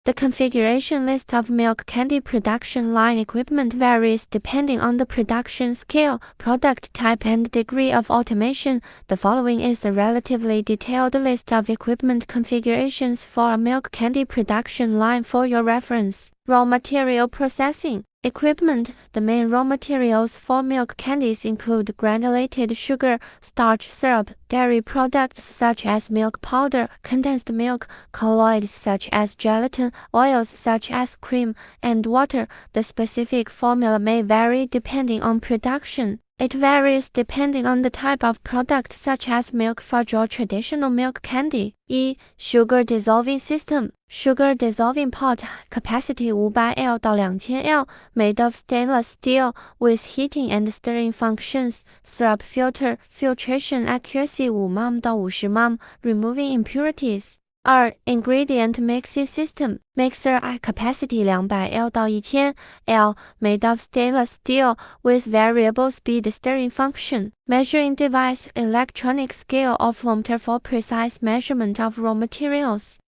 The configuration list of milk candy production line equipment varies depending on the production scale, product type, and degree of automation. The following is a relatively detailed list of equipment configurations for a milk candy production line for your reference. Raw material processing equipment. The main raw materials for milk candies include granulated sugar, starch syrup, dairy products such as milk powder, condensed milk, colloids such as gelatin, oils such as cream, and water. The specific formula may vary depending on production. It varies depending on the type of product such as milk fudge or traditional milk candy. Sugar dissolving system. Sugar dissolving pot, capacity 500L 到2000L, made of stainless steel, with heating and stirring functions. Syrup filter, filtration accuracy 5 mM 到50 mM, removing impurities. Ingredient mixing system, mixer, capacity 200L 到 1000L, made of stainless steel, with variable speed stirring function. Measuring device, electronic scale or flowmeter for precise measurement of raw materials.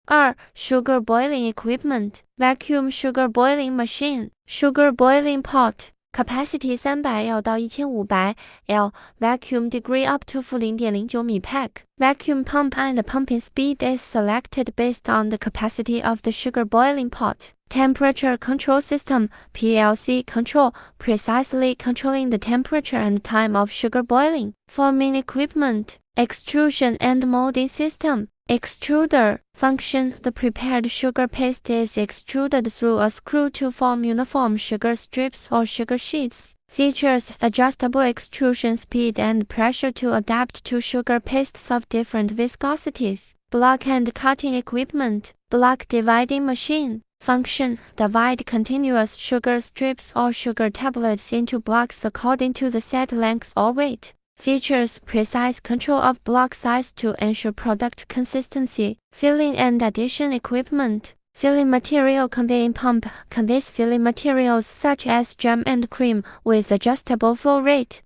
Sugar boiling equipment, vacuum sugar boiling machine, sugar boiling pot, capacity 300L 到 1500L, vacuum degree up to -0.09 mpeg. Vacuum pump and pumping speed is selected based on the capacity of the sugar boiling pot. Temperature control system, PLC control, precisely controlling the temperature and time of sugar boiling. Forming equipment, extrusion and molding system. Extruder function. The prepared sugar paste is extruded through a screw to form uniform sugar strips or sugar sheets. Features adjustable extrusion speed and pressure to adapt to sugar pastes of different viscosities. Block and cutting equipment. Block dividing machine. Function. Divide continuous sugar strips or sugar tablets into blocks according to the set length or weight. Features precise control of block size to ensure product consistency. Filling and addition equipment. Filling material conveying pump conveys filling materials such as jam and cream with adjustable flow rate.